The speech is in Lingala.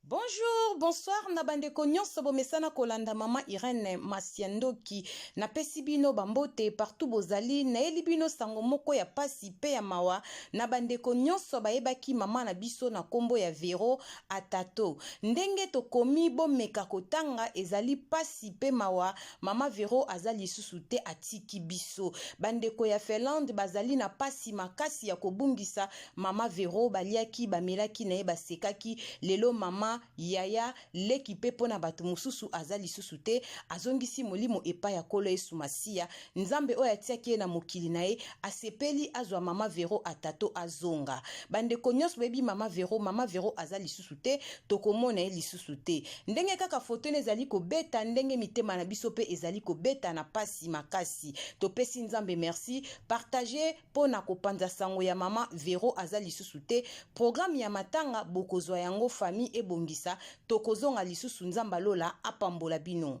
Bonjour, bonsoir, nabandeko nyonso bomesana kolanda mama Irene Masiandoki na pesi bino bambote partout bozali na elibino sango moko ya pasi pe ya mawa nabandeko nyonso bayebaki mama na biso na kombo ya Vero Atato ndenge tokomi bomeka kotanga ezali pasi pe mawa mama Vero azali susu te atiki biso bandeko ya Finlande bazali na pasi makasi ya kobungisa mama Vero baliaki bamelaki na ye basekaki lelo mama yaya leki pe pona bato mususu azali susu te azongisi molimo epa ya kolo Yesu Masiya nzambe oyo atiaki na mokili na ye asepeli azwa mama Vero Atato azonga bandeko nyonso bebi mama Vero azali susu te tokomona ye lisusu te ndenge kaka foto ezali kobeta ndenge mitema na biso pe ezali kobeta na pasi makasi topesi nzambe merci partager pona kopanza sango ya mama Vero azali susu te programme ya matanga bokozwa yango famille ebongisa tokozonga lisusu nzamba lola apambola bino